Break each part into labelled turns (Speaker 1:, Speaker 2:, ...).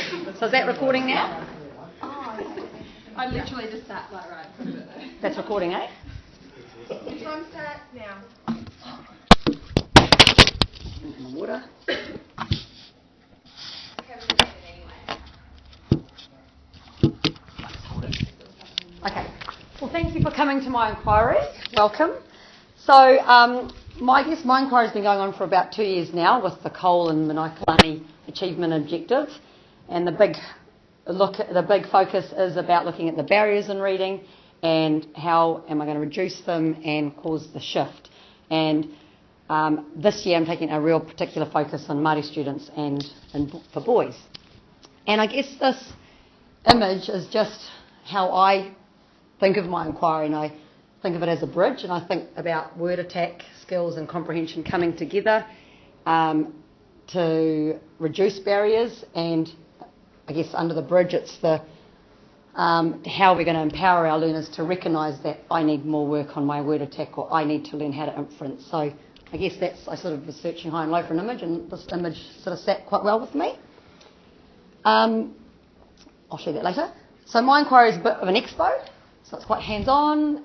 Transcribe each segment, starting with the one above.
Speaker 1: So is that recording now?
Speaker 2: I literally just sat like right in front of it.
Speaker 1: That's recording, eh?
Speaker 2: Your time starts now.
Speaker 1: Water. Okay. Well, thank you for coming to my inquiry. Welcome. So, I guess my inquiry has been going on for about 2 years now with the Cole and Manaikilani achievement objectives, and the big focus is about looking at the barriers in reading and how am I going to reduce them and cause the shift. And this year I'm taking a real particular focus on Māori students and for boys. And I guess this image is just how I think of my inquiry, and I think of it as a bridge, and I think about word attack skills and comprehension coming together to reduce barriers, and I guess under the bridge it's the how we're going to empower our learners to recognise that I need more work on my word attack, or I need to learn how to inference. So I guess I sort of was searching high and low for an image, and this image sort of sat quite well with me. I'll show you that later. So my inquiry is a bit of an expo, so it's quite hands-on,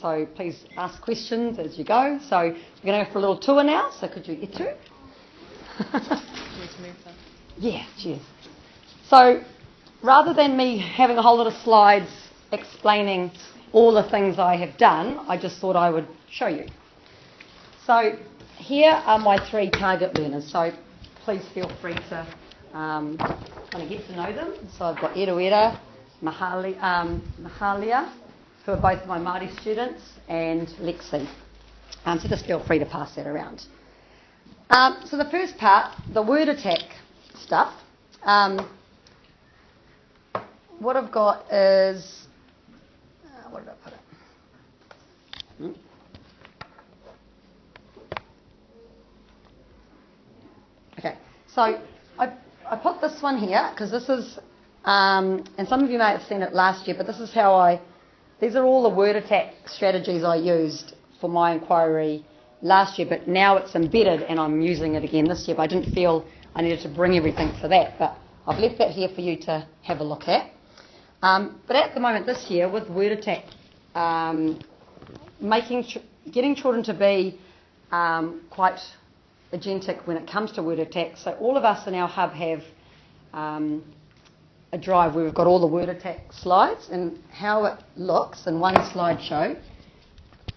Speaker 1: so please ask questions as you go. So we're going to go for a little tour now, so could you get to? Yeah, cheers. So rather than me having a whole lot of slides explaining all the things I have done, I just thought I would show you. So here are my 3 target learners, so please feel free to kind of get to know them. So I've got Eruera, Mahalia, who are both my Māori students, and Lexi. So just feel free to pass that around. So the first part, the word attack stuff. What I've got is, where did I put it? Okay, so I put this one here because this is, and some of you may have seen it last year, but this is how these are all the word attack strategies I used for my inquiry last year, but now it's embedded and I'm using it again this year, but I didn't feel I needed to bring everything for that, but I've left that here for you to have a look at. But at the moment this year with word attack, getting children to be quite agentic when it comes to word attack. So all of us in our hub have a drive where we've got all the word attack slides and how it looks in one slideshow.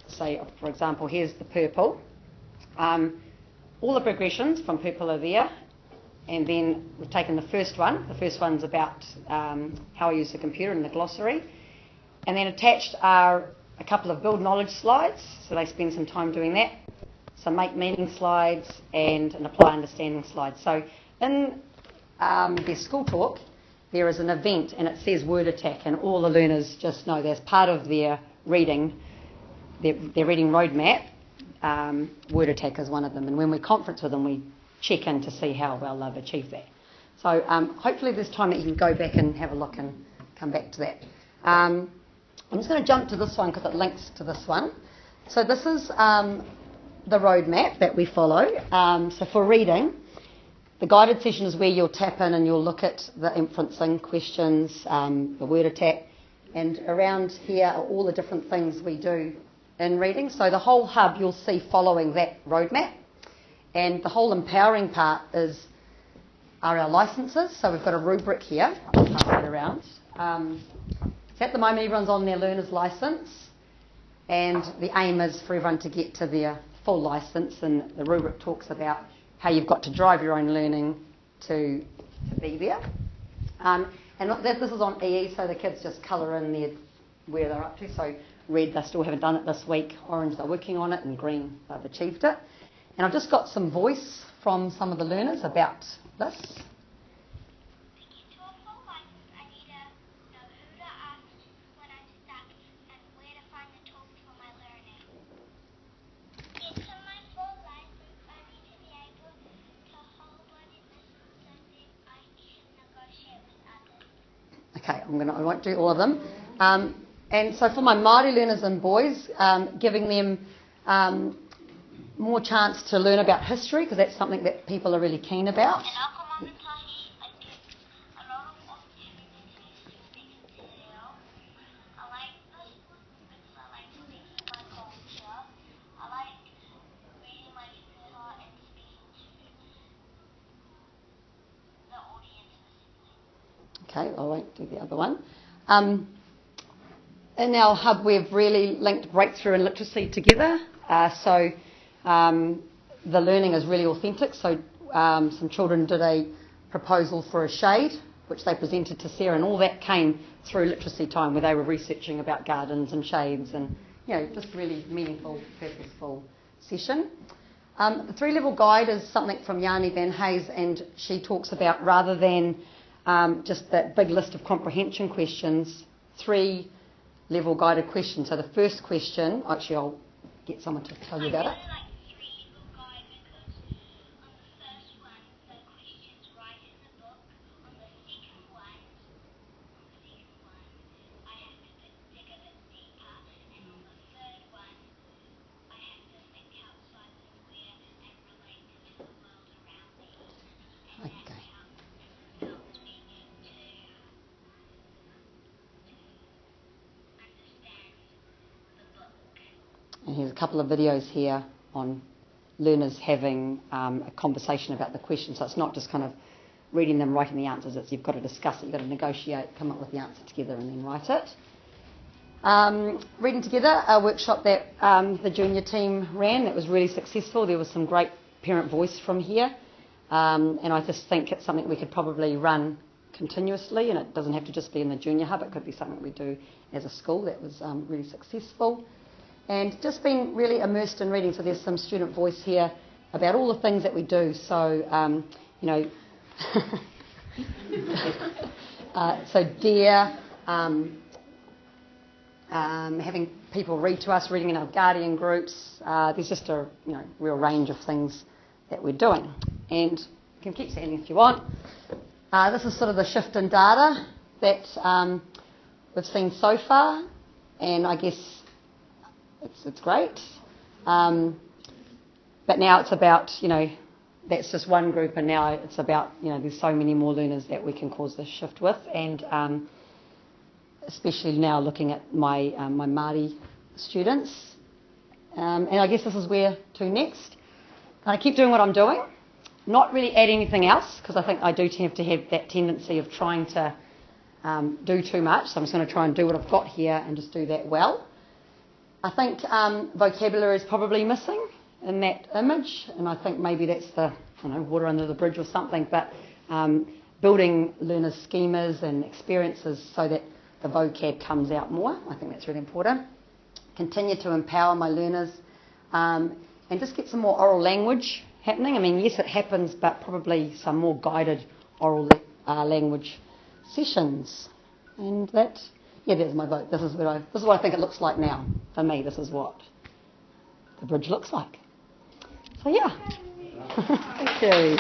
Speaker 1: Say, for example, here's the purple. All the progressions from purple are there. And then we've taken the first one. The first one's about how I use the computer and the glossary. And then attached are a couple of build knowledge slides, so they spend some time doing that. Some make meaning slides and an apply understanding slide. So in their school talk, there is an event and it says word attack, and all the learners just know that's part of their reading, their reading roadmap. Word attack is one of them. And when we conference with them, we check in to see how well they've achieved that. So hopefully there's time that you can go back and have a look and come back to that. I'm just going to jump to this one because it links to this one. So this is the roadmap that we follow. So for reading, the guided session is where you'll tap in and you'll look at the inferencing questions, the word attack, and around here are all the different things we do in reading. So the whole hub you'll see following that roadmap. And the whole empowering part are our licences. So we've got a rubric here. I'll pass that around. So at the moment everyone's on their learner's licence, and the aim is for everyone to get to their full licence, and the rubric talks about how you've got to drive your own learning to be there. And this is on EE, so the kids just colour in where they're up to. So red, they still haven't done it this week. Orange, they're working on it. And green, they've achieved it. And I've just got some voice from some of the learners about this. Okay, I won't do all of them. And so for my Māori learners and boys, giving them more chance to learn about history, because that's something that people are really keen about. Okay, I won't do the other one. In our hub, we've really linked breakthrough and literacy together. So the learning is really authentic. So some children did a proposal for a shade, which they presented to Sarah, and all that came through literacy time, where they were researching about gardens and shades, and just really meaningful, purposeful session. The 3-level guide is something from Jani Van Hayes, and she talks about, rather than just that big list of comprehension questions, 3-level guided questions. So the first question, actually I'll get someone to tell you about it. And here's a couple of videos here on learners having a conversation about the question. So it's not just kind of reading them, writing the answers. It's you've got to discuss it, you've got to negotiate, come up with the answer together and then write it. Reading Together, a workshop that the junior team ran that was really successful. There was some great parent voice from here. And I just think it's something we could probably run continuously, and it doesn't have to just be in the junior hub. It could be something we do as a school that was really successful. And just being really immersed in reading. So there's some student voice here about all the things that we do. So, so DARE, having people read to us, reading in our Guardian groups. There's just a real range of things that we're doing. And you can keep saying if you want. This is sort of the shift in data that we've seen so far. And I guess it's great. But now it's about, that's just one group, and now it's about, there's so many more learners that we can cause this shift with, and especially now looking at my Māori students. And I guess this is where to next. I keep doing what I'm doing, not really add anything else, because I think I do tend to have that tendency of trying to do too much. So I'm just going to try and do what I've got here and just do that well. I think vocabulary is probably missing in that image, and I think maybe that's the water under the bridge or something, but building learners' schemas and experiences so that the vocab comes out more. I think that's really important. Continue to empower my learners and just get some more oral language happening. I mean, yes, it happens, but probably some more guided oral language sessions. And that, there's my vote. This is what I think it looks like now. For me, this is what the bridge looks like. So, Thank you.